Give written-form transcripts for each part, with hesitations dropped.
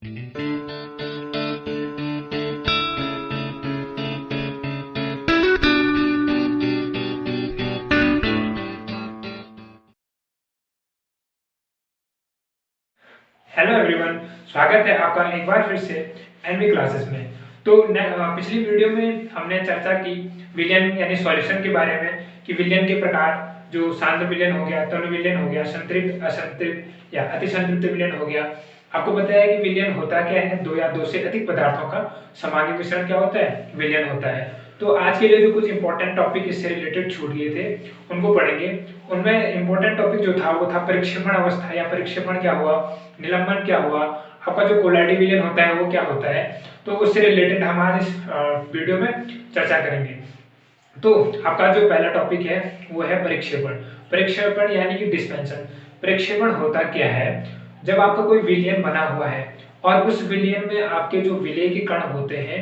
Hello everyone, स्वागत है आपका एक बार फिर से एनवी क्लासेस में। तो पिछली वीडियो में हमने चर्चा की विलयन यानी सॉल्यूशन के बारे में कि विलयन के प्रकार, जो शांत विलयन हो गया, तनु विलयन हो गया, संतृप्त, असंतृप्त या अतिसंतृप्त विलयन हो गया। आपको बताया कि विलयन होता क्या है, दो या दो से अधिक पदार्थों का सामान्य मिश्रण क्या होता है, विलयन होता है। तो आज के लिए जो कुछ इंपॉर्टेंट टॉपिक इससे रिलेटेड छूट गए थे उनको पढ़ेंगे। उनमें इंपॉर्टेंट टॉपिक जो था वो था परिक्षेपण अवस्था या परिक्षेपण क्या हुआ, निलंबन क्या हुआ, आपका जो कोलाइडी विलयन होता है वो क्या होता है। तो उससे रिलेटेड हम आज इस वीडियो में चर्चा करेंगे। तो आपका जो पहला टॉपिक है वो है परिक्षेपण। परिक्षेपण यानी कि डिस्पेंसन। परिक्षेपण होता क्या है, जब आपका कोई विलयन बना हुआ है और उस विलयन में आपके जो विलेय के कण होते हैं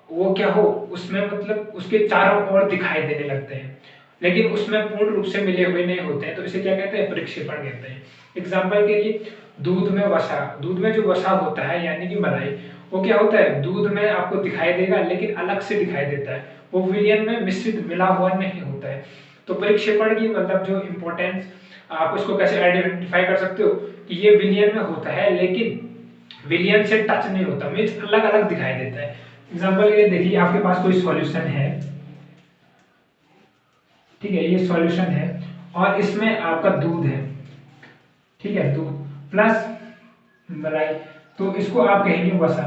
वो क्या हो, उसमें मतलब उसके चारों ओर दिखाई देने लगते हैं, लेकिन उसमें पूर्ण रूप से मिले हुए नहीं होते हैं। तो इसे क्या कहते हैं, परिक्षेपण कहते हैं। एग्जाम्पल के लिए दूध में वसा, दूध में जो वसा होता है यानी कि मलाई, वो क्या होता है, दूध में आपको दिखाई देगा लेकिन अलग से दिखाई देता है, वो विलयन में मिश्रित मिला हुआ नहीं होता है। तो परिक्षेपण की मतलब जो इम्पोर्टेंस, आप उसको कैसे आइडेंटिफाई कर सकते हो कि ये विलयन में होता है लेकिन विलयन से टच नहीं होता, मीन्स अलग अलग दिखाई देता है। एग्जाम्पल के लिए देखिए, आपके पास कोई सॉल्यूशन है, ठीक है, ये सॉल्यूशन है और इसमें आपका दूध है, ठीक है, दूध प्लस मलाई, तो इसको आप कहेंगे वसा,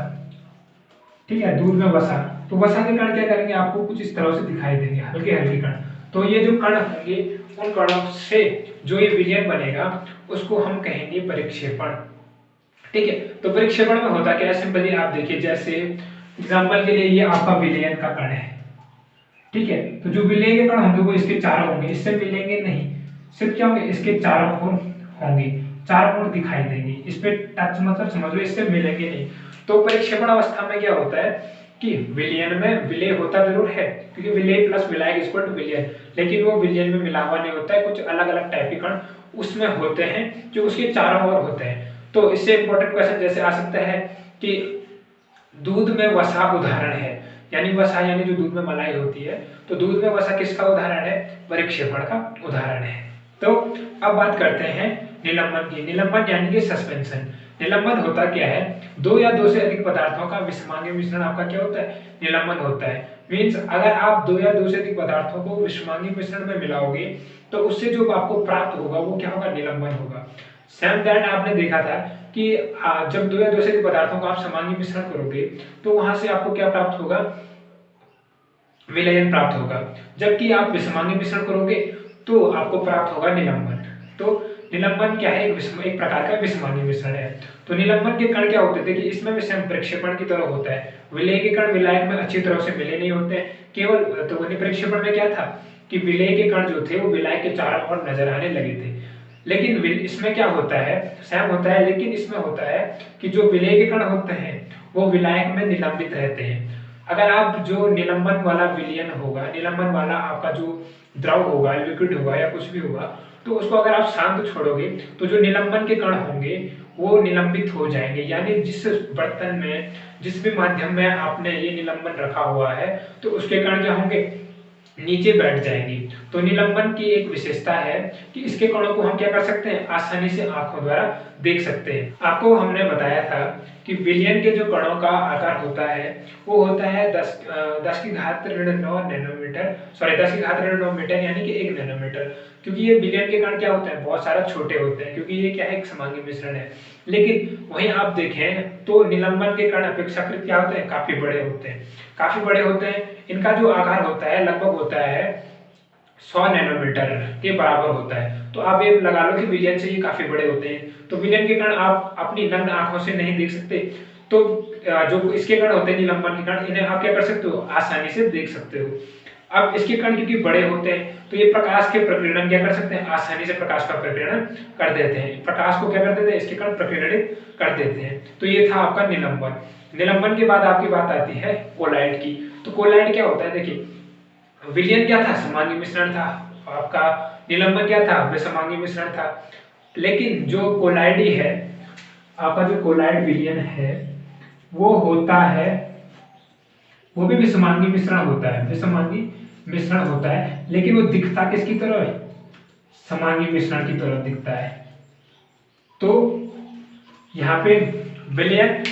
ठीक है, दूध में वसा। तो वसा के कण क्या करेंगे, आपको कुछ इस तरह से दिखाई देंगे, हल्के हल्के कण। तो ये जो कण होंगे, उन कणों से जो ये विलयन बनेगा उसको हम कहेंगे परिक्षेपण, ठीक है। तो परिक्षेपण में होता क्या है, सिंपली आप देखिए, जैसे एग्जांपल के लिए ये आपका विलयन का कण है, ठीक है। तो जो विलय के कण होंगे वो इसके चारों होंगे, इससे मिलेंगे नहीं, सिर्फ क्या होंगे, इसके चारों ओर होंगे, चारों ओर दिखाई देंगे, इस पे टच मतलब समझ लो, इससे मिलेंगे नहीं। तो परिक्षेपण अवस्था में क्या होता है कि विलयन में विलय होता जरूर है, क्योंकि विलय प्लस विलायक इक्वल टू विलयन, लेकिन वो विलयन में मिला हुआ नहीं होता है, कुछ अलग अलग टाइप के कण उसमें होते हैं जो उसके चारों ओर होते हैं। तो इससे इंपॉर्टेंट क्वेश्चन जैसे आ सकता है कि दूध में वसा उदाहरण है, यानी वसा यानी जो दूध में मलाई होती है, तो दूध में वसा किसका उदाहरण है, परिक्षेपण का उदाहरण है। तो अब बात करते हैं निलंबन की। निलंबन यानी कि सस्पेंशन। निलंबन होता क्या है, दो या दो से अधिक पदार्थों का विषमांगी मिश्रण आपका क्या होता है, निलंबन होता है। मीन्स अगर आप दो या दो से अधिक पदार्थों को विषमांगी मिश्रण में मिलाओगे तो उससे जो आपको प्राप्त होगा वो क्या होगा, निलंबन होगा। सेम दैट आपने देखा था कि जब दो या दो से अधिक पदार्थों का आप समांगी मिश्रण करोगे तो वहां से आपको क्या प्राप्त होगा, विलयन प्राप्त होगा। जबकि आप विषमांगी मिश्रण करोगे तो आपको प्राप्त होगा निलंबन। तो निलंबन क्या है, एक प्रकार का विषमांगी मिश्रण है। तो निलंबन के कण क्या होते थे कि इसमें भी सेम प्रक्षेपण की तरह होता है, विलय के कण विलायक में अच्छी तरह से मिले नहीं होते हैं, केवल तो परिक्षेपण में क्या था कि विलय के कण जो थे वो विलायक के चारों ओर नजर आने लगे थे। लेकिन इसमें क्या होता है, सेम होता है, लेकिन इसमें होता है कि जो विलय के कण होते हैं वो विलायक में निलंबित रहते हैं। अगर आप जो निलंबन वाला विलयन होगा, निलंबन वाला आपका जो द्रव होगा, लिक्विड होगा या कुछ भी होगा, तो उसको अगर आप शांत छोड़ोगे तो जो निलंबन के कण होंगे वो निलंबित हो जाएंगे, यानी जिस बर्तन में, जिस भी माध्यम में आपने ये निलंबन रखा हुआ है तो उसके कण क्या होंगे, नीचे बैठ जाएंगी। तो निलंबन की एक विशेषता है कि इसके कणों को हम क्या कर सकते हैं, आसानी से आंखों द्वारा देख सकते हैं। आपको हमने बताया था कि विलयन के जो कणों का आकार होता है वो होता है 10 की घात ऋण 9 नैनोमीटर, सॉरी 10 की घात ऋण 9 मीटर, यानी कि 1 नैनोमीटर। क्योंकि ये विलयन के कण क्या होते हैं, बहुत सारा छोटे होते हैं, क्योंकि ये क्या है, एक समांगी मिश्रण है। लेकिन वहीं आप देखें तो निलंबन के कण अपेक्षाकृत क्या होते हैं, काफी बड़े होते हैं, काफी बड़े होते हैं। इनका जो आकार होता है लगभग होता है 100 नैनोमीटर के बराबर होता है। तो आप ये लगा लो कि विलयन से ये काफी बड़े होते हैं। तो विलयन के कण आप अपनी नग्न आंखों से नहीं देख सकते, तो जो इसके कण होते हैं निलंबन के कण, इन्हें आप क्या कर सकते हो, आसानी से देख सकते हो। अब इसके कण क्योंकि बड़े होते हैं तो ये प्रकाश के प्रकीर्णन क्या कर सकते हैं, आसानी से प्रकाश का प्रकीर्णन कर देते हैं, प्रकाश को क्या कर देते हैं, इसके कण प्रकीर्णित कर देते हैं। तो ये था आपका निलंबन। निलंबन के बाद आपकी बात आती है कोलाइड की। तो कोलाइड क्या होता है, देखिए विलयन क्या था, समांगी मिश्रण था आपका, निलंबन क्या था, विषमांगी मिश्रण था। लेकिन जो कोलाइडी है, आपका जो कोलाइड विलयन है वो होता है, वो भी विषमांगी मिश्रण होता है, विषमांगी मिश्रण होता है, लेकिन वो दिखता किसकी तरह है, समांगी मिश्रण की तरह दिखता है। तो यहाँ पे विलयन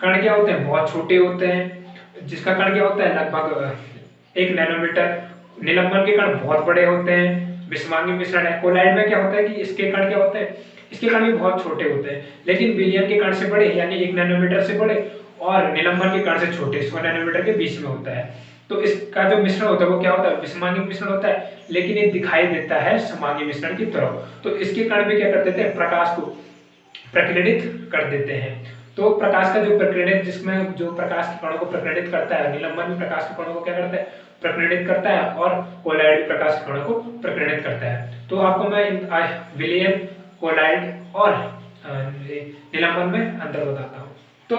कण क्या होते हैं, बहुत छोटे होते हैं, जिसका कण क्या होता है लगभग 1 नैनोमीटर। निलंबन के कण बहुत बड़े होते हैं, विषमांगी मिश्रण है। कोलाइड में क्या होता है कि इसके कण क्या होते हैं, इसके कण भी बहुत छोटे होते हैं, लेकिन विलयन के कण से बड़े यानी 1 नैनोमीटर से बड़े, और निलंबन के कण से छोटे 100 नैनोमीटर के बीच में होता है। तो इसका जो मिश्रण होता है वो क्या होता है, विषमांगी मिश्रण होता है, लेकिन ये दिखाई देता है समांगी मिश्रण की तरह। तो इसके कण भी क्या कर देते हैं, प्रकाश को प्रकीर्णित कर देते हैं। तो प्रकाश का जो प्रकीर्णित, जिसमें जो प्रकाश के कणों को प्रकीर्णित करता है, निलंबन भी प्रकाश के कणों को क्या करता है, प्रकीर्णित करता है, और कोलाइड भी प्रकाश के कणों को प्रकीर्णित करता है। तो आपको मैं विलयन, कोलाइड और निलंबन में अंतर बताता हूँ। तो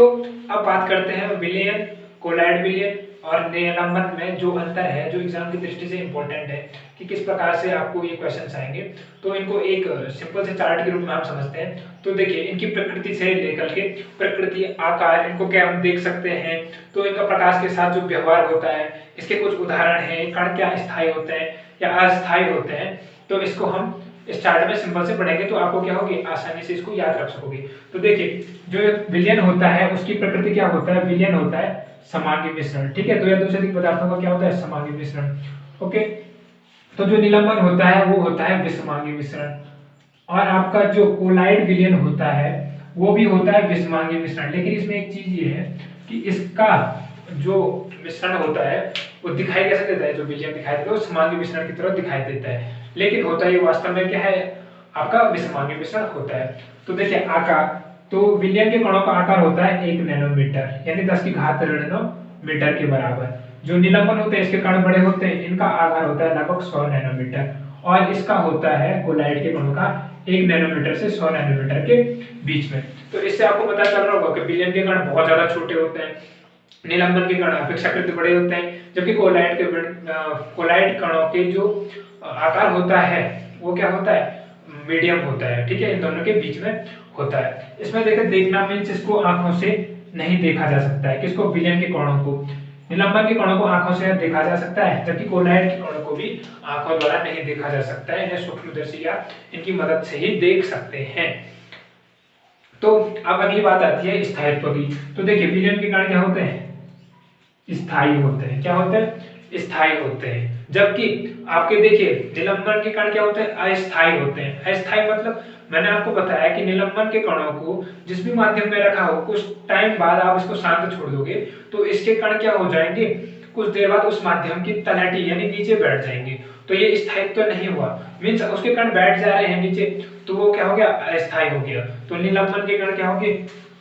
अब बात करते हैं विलयन, कोलाइड विलयन और निलंबन में जो अंतर है, जो एग्जाम की दृष्टि से इंपॉर्टेंट है कि किस प्रकार से आपको ये क्वेश्चंस आएंगे। तो इनको एक सिंपल से चार्ट के रूप में हम समझते हैं। तो देखिए, इनकी प्रकृति से लेकर के प्रकृति, आकार, इनको क्या हम देख सकते हैं। तो इनका प्रकाश के साथ जो व्यवहार होता है, इसके कुछ उदाहरण हैं, कण क्या स्थायी होते हैं या अस्थायी होते हैं। तो इसको हम इस चार्ट में सिंपल से पढ़ेंगे तो आपको क्या होगी, आसानी से इसको याद रख सकोगे। तो देखिए, जो विलयन होता है उसकी प्रकृति क्या होता है, विलयन होता है समांगी मिश्रण, ठीक है। तो यह दूसरे पदार्थों का क्या होता है, समांगी मिश्रण, ओके। तो जो निलंबन होता है वो होता है विषमांगी मिश्रण, और आपका जो कोलाइड विलयन होता है वो भी होता है विषमांगी मिश्रण। लेकिन इसमें एक चीज ये है कि इसका जो मिश्रण होता है वो दिखाई कैसे देता है, जो विलयन दिखाई देता है वो समांगी मिश्रण की तरह दिखाई देता है, लेकिन होता ये वास्तव में क्या है, आपका विषमांगी मिश्रण होता है। तो देखिए आकार, तो विलयन के कणों का आकार होता है 1 नैनोमीटर यानी 10 की घात ऋण मीटर के बराबर। जो निलंबन होते हैं इसके कण बड़े होते हैं, इनका आकार होता है लगभग 100 नैनोमीटर, और इसका होता है कोलाइड के कणों का 1 नैनोमीटर से 100 नैनोमीटर के बीच में। तो इससे आपको पता चल रहा होगा कि विलयन के कण बहुत ज्यादा छोटे होते हैं, निलंबन के कण अपेक्षाकृत बड़े होते हैं, जबकि कोलाइड कणों के जो आकार होता है वो क्या होता है, मीडियम होता है, ठीक है, इन दोनों के बीच में होता है। इसमें देखना मीन्स इसको आंखों से नहीं देखा जा सकता है, किसको, विलयन के कणों को। निलंबन के कणों को आंखों से देखा जा सकता है, जबकि कोलाइड के कणों को भी आंखों द्वारा नहीं देखा जा सकता है, इन्हें सूक्ष्मदर्शी या इनकी मदद से ही देख सकते हैं। तो अब अगली बात आती है स्थायित्व की। तो देखिए, विलयन के कण क्या होते हैं, स्थायी होते हैं। क्या होते हैं, स्थायी होते हैं, जबकि आपके देखिए निलंबन के कण क्या होते हैं, अस्थायी होते हैं। अस्थायी मतलब मैंने आपको बताया कि निलंबन के कणों को जिस भी माध्यम में रखा हो, कुछ टाइम बाद आप इसको शांत छोड़ दोगे तो इसके कण क्या हो जाएंगे, कुछ देर बाद उस माध्यम की तलहटी यानी नीचे बैठ जाएंगे। तो ये स्थायित्व नहीं हुआ, मीन्स उसके कण बैठ जा रहे हैं नीचे, तो वो क्या हो गया, अस्थायी हो गया। तो निलंबन के कण क्या होंगे,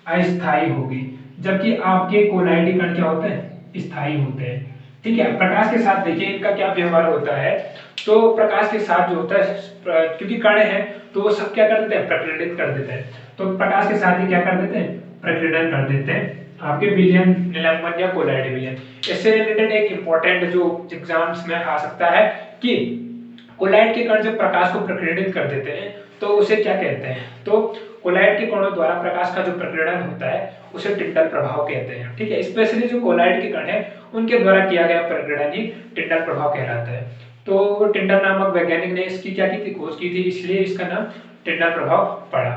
अस्थायी होगी, जबकि आपके कोलाइडी कण क्या होते हैं, स्थायी होते हैं, ठीक है। प्रकाश के साथ देखिए इनका क्या व्यवहार होता है। तो प्रकाश के साथ जो होता है, क्योंकि कण है तो वो सब क्या कर देते हैं, प्रकीर्णित कर देते हैं। तो प्रकाश के साथ ही क्या कर देते हैं, प्रकीर्णन कर देते हैं आपके विलयन, निलंबन या कोलाइड विलयन। इससे रिलेटेड एक इंपॉर्टेंट जो एग्जाम्स में आ सकता है कि कोलाइड के कण जब प्रकाश को प्रकीर्णित कर देते हैं तो उसे क्या कहते हैं। तो कोलाइड के कणों द्वारा प्रकाश का जो प्रकीर्णन होता है उसे टिंडल प्रभाव कहते हैं, ठीक है। स्पेशली जो कोलाइड के कण है उनके द्वारा किया गया प्रकीर्णन ही टिंडल प्रभाव कहलाता है। तो टिंडल नामक वैज्ञानिक ने इसकी क्या की थी, खोज की थी, इसलिए इसका नाम टिंडल प्रभाव पड़ा।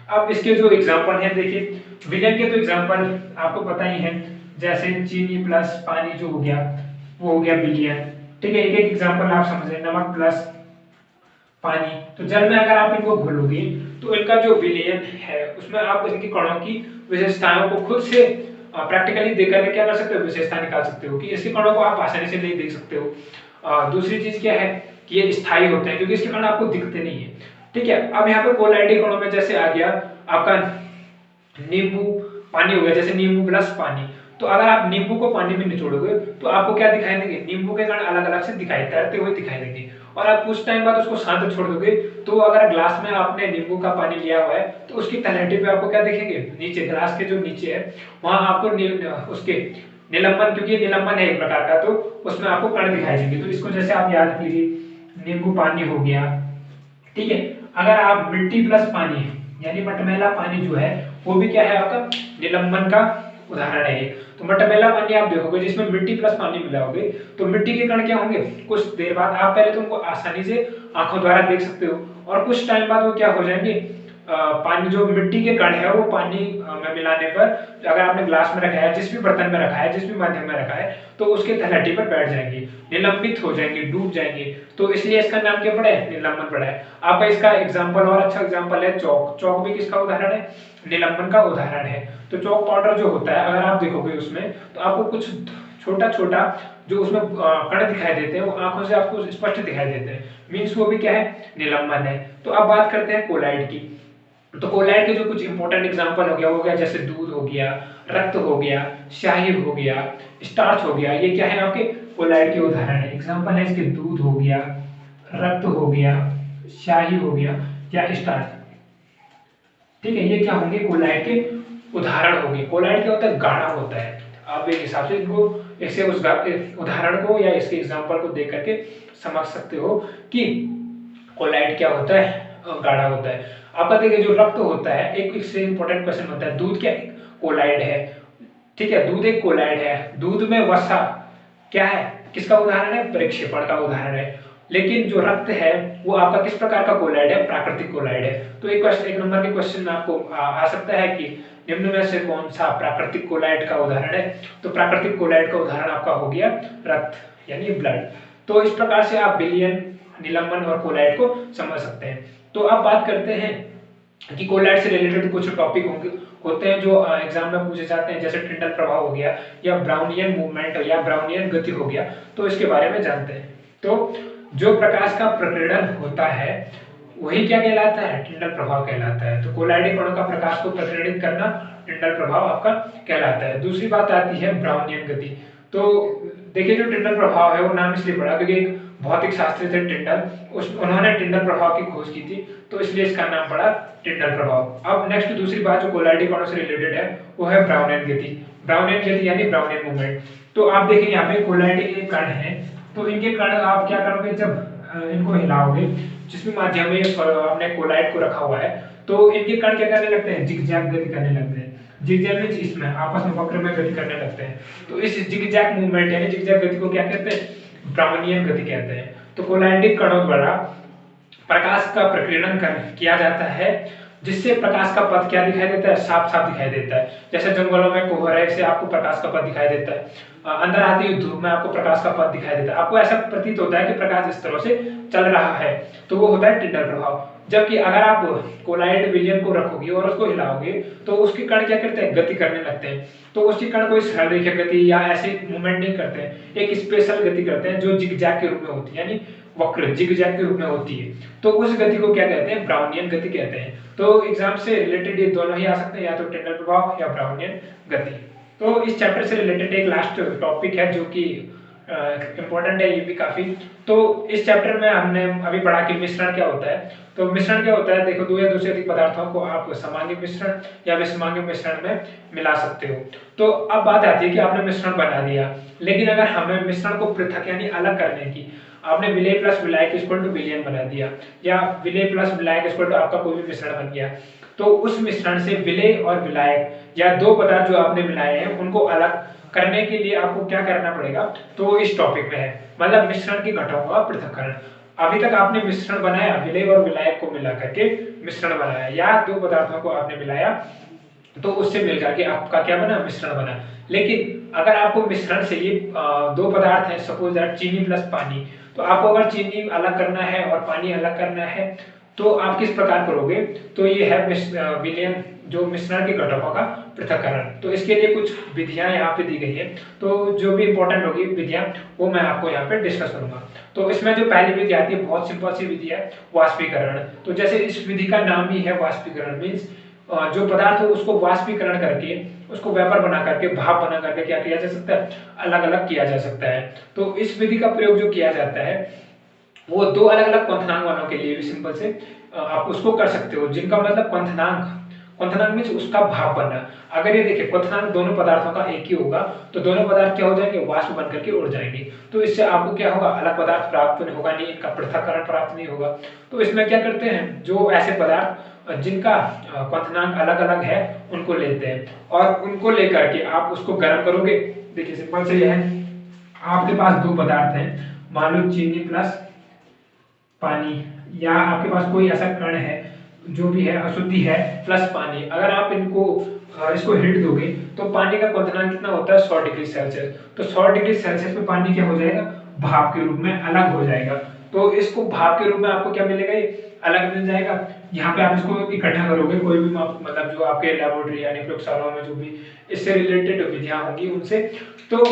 अब इसके जो एग्जाम्पल है, देखिए विलयन के तो एग्जाम्पल आपको पता ही है, जैसे चीनी प्लस पानी जो हो गया वो हो गया विलयन, ठीक है। एक एक एग्जाम्पल आप समझ रहे, नमक प्लस पानी। तो जल में अगर आप इनको घोलोगे तो इनका जो विलयन है उसमें आप इनके कणों की विशेषताओं को खुद से प्रैक्टिकली देख कर क्या कर सकते हो, विशेषता निकाल सकते हो कि इसके कणों को आप आसानी से नहीं देख सकते हो। दूसरी चीज क्या है कि ये स्थायी होते हैं क्योंकि इसके कण आपको दिखते नहीं है, ठीक है। अब यहाँ पे कोलाइडी कणों में जैसे आ गया आपका नींबू पानी हो गया, जैसे नींबू प्लस पानी। तो अगर आप नींबू को पानी में निचोड़ोगे तो आपको क्या दिखाई देंगे, नींबू के कण अलग अलग से दिखाई तैरते हुए दिखाई देंगे। और आप कुछ टाइम बाद उसको शांत छोड़ दोगे तो अगर ग्लास में आपने नींबू का पानी लिया हुआ है तो उसकी तलहटी पे आपको क्या दिखेंगे, नीचे ग्लास के जो नीचे है वहां आपको उसके निलंबन, क्योंकि निलंबन है एक प्रकार का, तो उसमें आपको कण दिखाई देंगे। तो इसको जैसे आप याद रख लीजिए, नींबू पानी हो गया, ठीक है। अगर आप मिट्टी प्लस पानी यानी मटमैला पानी जो है वो भी क्या है आपका निलंबन का उदाहरण है। तो मटमैला पानी आप देखोगे जिसमें मिट्टी प्लस पानी मिलाओगे तो मिट्टी के कण क्या होंगे, कुछ देर बाद आप पहले तो उनको आसानी से आंखों द्वारा देख सकते हो और कुछ टाइम बाद वो क्या हो जाएंगे, पानी जो मिट्टी के कण है वो पानी में मिलाने पर अगर आपने ग्लास में रखा है, जिस भी बर्तन में रखा है, जिस भी माध्यम में रखा है, तो उसके तलहटी पर बैठ जाएंगे, निलंबित हो जाएंगे, डूब जाएंगे। तो इसलिए इसका नाम क्या पड़ा है, निलंबन पड़ा है। आपका इसका एग्जाम्पल और अच्छा एग्जाम्पल है चौक। चौक भी किसका उदाहरण है, निलंबन का उदाहरण है। तो चौक पाउडर जो होता है अगर आप देखोगे उसमें तो आपको कुछ छोटा छोटा जो उसमें कण दिखाई देते हैं वो आंखों से आपको स्पष्ट दिखाई देते हैं, मीन्स वो भी क्या है, निलंबन है। तो अब बात करते हैं कोलाइड की। तो कोलाइड के जो कुछ इंपॉर्टेंट एग्जांपल हो गया जैसे दूध हो गया, रक्त हो गया, स्याही हो गया, स्टार्च हो गया, ये क्या है आपके कोलाइड के उदाहरण है। एग्जांपल है इसके दूध हो गया, रक्त हो गया, स्याही हो गया या स्टार्च, ठीक है, ये क्या होंगे, कोलाइड के उदाहरण होंगे। कोलाइड क्या होता है, गाढ़ा होता है। आप एक हिसाब से इनको ऐसे उस उदाहरण को या इसके एग्जांपल को देख करके समझ सकते हो कि कोलाइड क्या होता है, गाढ़ा होता है। आपका देखिए जो रक्त होता है, एक इससे इंपॉर्टेंट क्वेश्चन होता है, दूध क्या कोलाइड है, ठीक है, दूध एक कोलाइड है। दूध में वसा क्या है, किसका उदाहरण है, प्रक्षेपण का उदाहरण है। लेकिन जो रक्त है वो आपका किस प्रकार का कोलाइड है, प्राकृतिक कोलाइड है। तो एक नंबर के क्वेश्चन में आपको आ सकता है कि निम्न में से कौन सा प्राकृतिक कोलाइड का उदाहरण है। तो प्राकृतिक कोलाइड का उदाहरण आपका हो गया रक्त यानी ब्लड। तो इस प्रकार से आप विलयन, निलंबन और कोलाइड को समझ सकते हैं। तो अब बात करते हैं कि कोलाइड से रिलेटेड कुछ टॉपिक होते हैं जो एग्जाम में पूछे जाते हैं, जैसे टिंडल प्रभाव हो गया या ब्राउनियन मूवमेंट या ब्राउनियन गति हो गया। तो इसके बारे में जानते हैं। तो जो प्रकाश का प्रकीर्णन होता है वही क्या कहलाता है, टिंडल प्रभाव कहलाता है। तो कोलाइडी कणों का प्रकाश को प्रकीर्णित करना टिंडल प्रभाव आपका कहलाता है। दूसरी बात आती है ब्राउनियन गति। तो देखिए जो टिंडल प्रभाव है वो नाम इसलिए पड़ा क्योंकि एक भौतिक शास्त्री थे टिंडल, उन्होंने टिंडल प्रभाव की खोज की थी, तो इसलिए इसका नाम पड़ा टिंडल प्रभाव। अब नेक्स्ट दूसरी बात जो कोलाइडी कणों से रिलेटेड है वो है ब्राउनियन गति। ब्राउनियन गति यानी ब्राउनियन मूवमेंट। तो आप देखिए यहाँ पे कोलाइडी के कण हैं, तो इनके कण आप क्या करोगे, जब इनको हिलाओगे, जिस भी माध्यम में आपने कोलाइड को रखा हुआ है, तो इनके कण क्या करने लगते हैं, जिगजैग गति करने लगते हैं। जिगजैग मींस इसमें आपस में वक्र में गति करने लगते हैं। तो इस जिगजैग मूवमेंट यानी जिगजैग गति को क्या कहते हैं, ब्राउनियन गति कहते हैं। तो कोलाइडिक कणों द्वारा प्रकाश का प्रकीर्णन किया जाता है, जिससे प्रकाश का पथ क्या दिखाई देता है, साफ साफ दिखाई देता है। जैसे जंगलों में कोहरे से आपको प्रकाश का पथ दिखाई देता है, अंदर आती हुई धूप में आपको प्रकाश का पथ दिखाई देता है, आपको ऐसा प्रतीत होता है कि प्रकाश इस तरह से चल रहा है, तो वो होता है टिंडल प्रभाव। जबकि अगर आप कोलाइड विलयन को रखोगे और उसको हिलाओगे तो उसके कण क्या करते हैं, गति करने लगते हैं। तो उसके कण कोई सरल रेखा गति या ऐसे मूवमेंट नहीं करते हैं, एक स्पेशल गति करते हैं जो जिगजैग के रूप में होती है, यानी वक्र जिगजैग के रूप में होती है। तो उस गति को क्या कहते हैं, ब्राउनियन गति कहते हैं। तो एग्जाम से रिलेटेड ये दोनों ही आ सकते हैं, या तो टिंडल प्रभाव या ब्राउनियन गति। तो इस चैप्टर से रिलेटेड एक लास्ट टॉपिक है जो कि इम्पोर्टेंट है ये भी काफी। तो इस चैप्टर में हमने अभी पढ़ा कि मिश्रण क्या होता है। तो मिश्रण क्या होता है, देखो दो या दो से अधिक पदार्थों को आप समांगी मिश्रण या विषमांगी मिश्रण में मिला सकते हो। तो अब बात आती है कि आपने मिश्रण बना दिया, लेकिन अगर हमें मिश्रण को पृथक यानी अलग करने की, आपने विलेय प्लस विलायक इक्वल टू विलयन बना दिया, या विलेय प्लस विलायक इक्वल टू आपका कोई भी मिश्रण बन गया, तो उस मिश्रण से विलेय और विलायक या दो पदार्थ जो आपने मिलाए हैं उनको अलग करने के लिए आपको क्या करना पड़ेगा, तो इस टॉपिक में है, मतलब मिश्रण की घटकों का पृथक्करण। अभी तक आपने मिश्रण बनाया, विलेय और विलायक को मिला करके मिश्रण बनाया, या दो पदार्थों को आपने मिलाया तो उससे मिलकर के आपका क्या बना, मिश्रण बना। लेकिन अगर आपको मिश्रण से ये दो पदार्थ है, सपोज दैट चीनी प्लस पानी, तो आपको अगर चीनी अलग करना है और पानी अलग करना है तो आप किस प्रकार करोगे, तो ये है विलयन, जो मिश्रण के घटकों का पृथक्करण। तो इसके लिए कुछ विधियां यहाँ पे दी गई है, तो जो भी इंपॉर्टेंट होगी विधियां वो मैं आपको यहाँ पे डिस्कस करूंगा। तो इसमें जो पहली विधि आती है बहुत सिंपल सी विधि है, वाष्पीकरण। तो जैसे इस विधि का नाम ही है वाष्पीकरण, मीन्स जो पदार्थ हो उसको वाष्पीकरण करके, उसको वेपर बना करके, भाप बना करके क्या किया जा सकता है, अलग अलग किया जा सकता है। तो इस विधि का प्रयोग जो किया जाता है वो दो अलग अलग क्वथनांक वालों के लिए भी सिंपल से आप उसको कर सकते हो, जिनका मतलब क्वथनांक मीन्स उसका भाप बनना। अगर ये देखिए क्वथनांक दोनों पदार्थों का एक ही होगा तो दोनों पदार्थ क्या हो जाएंगे, वाष्प बन करके उड़ जाएंगे। तो इससे आपको क्या होगा, अलग पदार्थ प्राप्त नहीं होगा, नहीं इनका पृथक्करण प्राप्त नहीं होगा। तो इसमें क्या करते हैं, जो ऐसे पदार्थ जिनका क्वथनांक अलग अलग है उनको लेते हैं, और उनको लेकर के आप उसको गर्म करोगे। देखिए सिंपल से यह है, आपके पास दो पदार्थ हैं, मान लो चीनी प्लस पानी, या आपके पास कोई ऐसा कण है जो भी है अशुद्धि है प्लस पानी। अगर आप इसको हीट दोगे तो पानी का क्वथनांक कितना होता है 100 डिग्री सेल्सियस। तो 100 डिग्री सेल्सियस पे पानी क्या हो जाएगा, भाप के रूप में अलग हो जाएगा। तो इसको भाप के रूप में आपको क्या मिलेगा, ये अलग मिल जाएगा। यहाँ पे आप इसको इकट्ठा करोगे, कोई भी मतलब जो आपके लेबोरेटरी यानी प्रयोगशालाओं में जो भी इससे रिलेटेड विधियां होंगी उनसे, तो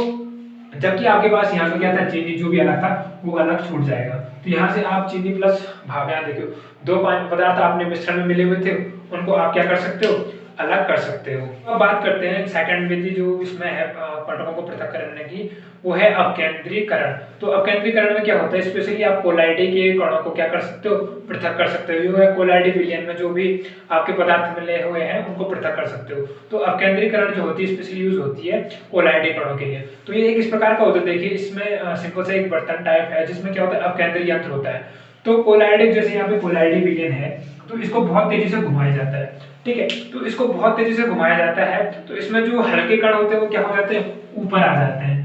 जबकि आपके पास यहाँ पे क्या था, चीनी जो भी अलग था वो अलग छूट जाएगा। तो यहाँ से आप चीनी प्लस भाप, यहाँ देखो दो पानी पदार्थ आपने मिश्रण में मिले हुए थे, उनको आप क्या कर सकते हो, अलग कर सकते हो। अब बात करते हैं सेकंड विधि जो इसमें है कणों को पृथक करने की, वो है अपकेंद्रीकरण। तो अपकेंद्रीकरण में क्या होता है, स्पेशली आप कोलाइडी के कणों को क्या कर सकते हो, पृथक कर सकते हो। ये कोलाइडी विलयन में जो भी आपके पदार्थ मिले हुए हैं उनको पृथक कर सकते हो। तो अपकेंद्रीकरण जो होती है स्पेशली यूज होती है कोलाइडी कणों के लिए। तो ये एक इस प्रकार का होता है, देखिए इसमें सिंपल सा एक बर्तन टाइप है जिसमें क्या होता है, अपकेंद्री यंत्र होता है। तो कोलाइडिक जैसे यहाँ पे कोलाइडी विलयन है, तो इसको बहुत तेजी से घुमाया जाता है, ठीक है। तो इसको बहुत तेजी से घुमाया जाता है, तो इसमें जो हल्के कण होते हैं वो क्या हो जाते हैं, ऊपर आ जाते हैं।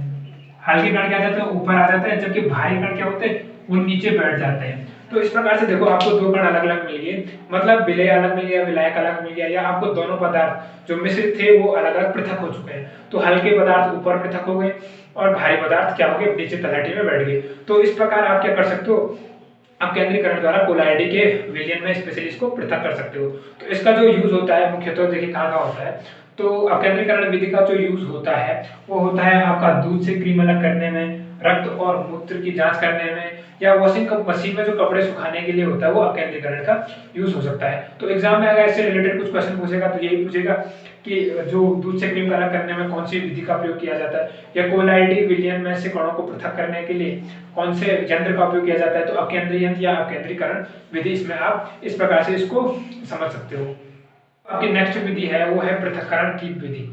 हल्के कण क्या जाते हैं, ऊपर आ जाते हैं, जबकि भारी कण क्या होते हैं, वो नीचे बैठ जाते हैं। तो इस प्रकार से देखो आपको दो कण अलग अलग मिल गए, मतलब विलय अलग मिल गया, विलायक अलग मिल गया, या आपको दोनों पदार्थ जो मिश्रित थे वो अलग अलग पृथक हो चुके हैं। तो हल्के पदार्थ ऊपर पृथक हो गए और भारी पदार्थ क्या हो गए, नीचे तलहटी में बैठ गए। तो इस प्रकार आप क्या कर सकते हो, अपकेंद्रीकरण द्वारा कोलाइडी के विलयन में स्पेशली इसको पृथक कर सकते हो। तो इसका जो यूज होता है मुख्यतः देखिए कहाँ कहाँ होता है, तो अपकेंद्रीकरण विधि का जो यूज होता है वो होता है आपका दूध से क्रीम अलग करने में, रक्त और मूत्र की जांच करने में, या वॉशिंग मशीन में जो कपड़े सुखाने के लिए होता है वो अपकेंद्रीकरण का यूज हो सकता है। तो एग्जाम में अगर इससे रिलेटेड कुछ क्वेश्चन पूछेगा तो यही पूछेगा कि जो दूध से क्रीम अलग करने में कौन सी विधि का प्रयोग किया जाता है, या कोलाइडी विलयन में से कणों को पृथक करने के लिए कौन से यंत्र का उपयोग किया जाता है। तो अपकेंद्री यंत्र या अपकेंद्रीकरण विधि, इसमें आप इस प्रकार से इसको समझ सकते हो। आपकी नेक्स्ट विधि है वो है पृथक्करण की विधि।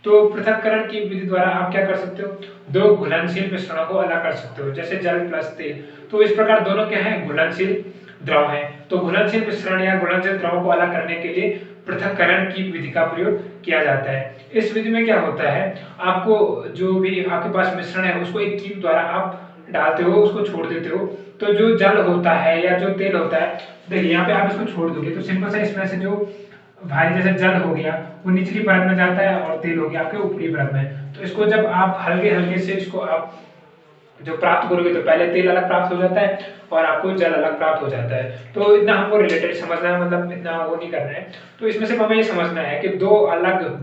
तो पृथक्करण की विधि द्वारा आप क्या कर सकते हो, दो घुलनशील मिश्रणों को अलग कर सकते हो, जैसे जल प्लस तेल। तो इस प्रकार दोनों क्या है, घुलनशील द्रव है। तो घुलनशील मिश्रण या घुलनशील द्रव को अलग करने के लिए पृथक्करण की विधि का प्रयोग किया जाता है। इस विधि में क्या होता है, आपको जो भी आपके पास मिश्रण है उसको एक कीप द्वारा आप डालते हो, उसको छोड़ देते हो। तो जो जल होता है या जो तेल होता है, देखिए यहाँ पे आप इसको छोड़ दोगे तो सिंपल सा इसमें से जो भारी जैसे जल हो गया वो निचली परत में जाता है और तेल हो गया आपके ऊपरी परत में। तो इसको जब आप हल्के हल्के से इसको आप जो प्राप्त करोगे तो पहले तेल अलग प्राप्त हो जाता है और आपको जल अलग प्राप्त हो जाता है। तो इतना हमको रिलेटेड समझना है, मतलब इतना वो नहीं करना है। तो इसमें से हमें ये समझना है कि दो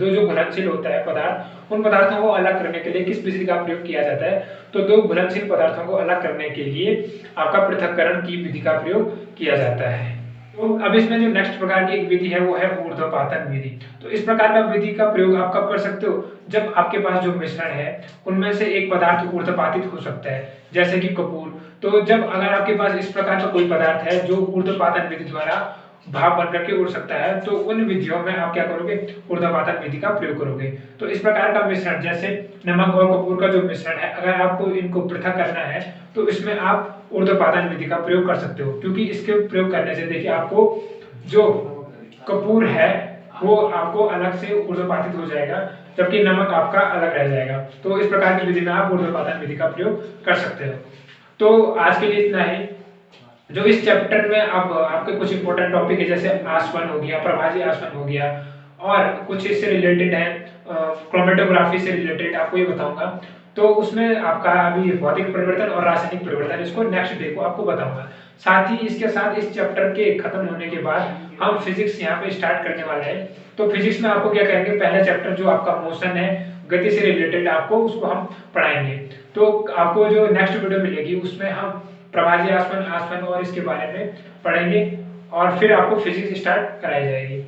जो घुलनशील होता है पदार्थ, उन पदार्थों को अलग करने के लिए किस विधि का प्रयोग किया जाता है। तो दो घुलनशील पदार्थों को अलग करने के लिए आपका पृथक्करण की विधि का प्रयोग किया जाता है। तो अब इसमें जो नेक्स्ट प्रकार की एक विधि है वो है ऊर्ध्वपातन विधि। तो इस प्रकार का विधि का प्रयोग आप कब कर सकते हो, जब आपके पास जो मिश्रण है उनमें से एक पदार्थ ऊर्ध्वपातित हो सकता है, जैसे कि कपूर। तो जब अगर आपके पास इस प्रकार का कोई पदार्थ है जो ऊर्ध्वपातन विधि द्वारा भाप बन करके उड़ सकता है, तो उन विधियों में आप क्या करोगे, ऊर्ध्वपातन विधि का प्रयोग करोगे। तो इस प्रकार का मिश्रण जैसे नमक और कपूर का जो मिश्रण है, अगर आपको इनको पृथक करना है तो इसमें आप ऊर्ध्वपातन विधि का प्रयोग कर सकते हो, क्योंकि इसके प्रयोग करने से देखिए आपको जो कपूर है वो आपको अलग से ऊर्ध्वपातित हो जाएगा, जबकि नमक आपका अलग रह जाएगा। तो इस प्रकार की विधि में आप ऊर्ध्वपातन विधि का प्रयोग कर सकते हो। तो आज के लिए इतना ही। जो इस चैप्टर में अब आपके कुछ इंपॉर्टेंट टॉपिक है, जैसे आसवन हो गया, प्रभाजी आसवन हो गया, और कुछ इससे रिलेटेड है क्रोमेटोग्राफी से रिलेटेड आपको ये बताऊंगा। तो उसमें आपका अभी भौतिक परिवर्तन और रासायनिक परिवर्तन, इसको नेक्स्ट डे को आपको बताऊंगा। साथ ही इसके साथ इस चैप्टर के खत्म होने के बाद हम फिजिक्स यहाँ पे स्टार्ट करने वाले हैं। तो फिजिक्स में आपको क्या करेंगे, पहला चैप्टर जो आपका मोशन है, गति से रिलेटेड, आपको उसको हम पढ़ाएंगे। तो आपको जो नेक्स्ट वीडियो मिलेगी उसमें हम प्रभाजी आसवन और इसके बारे में पढ़ेंगे, और फिर आपको फिजिक्स स्टार्ट कराई जाएगी।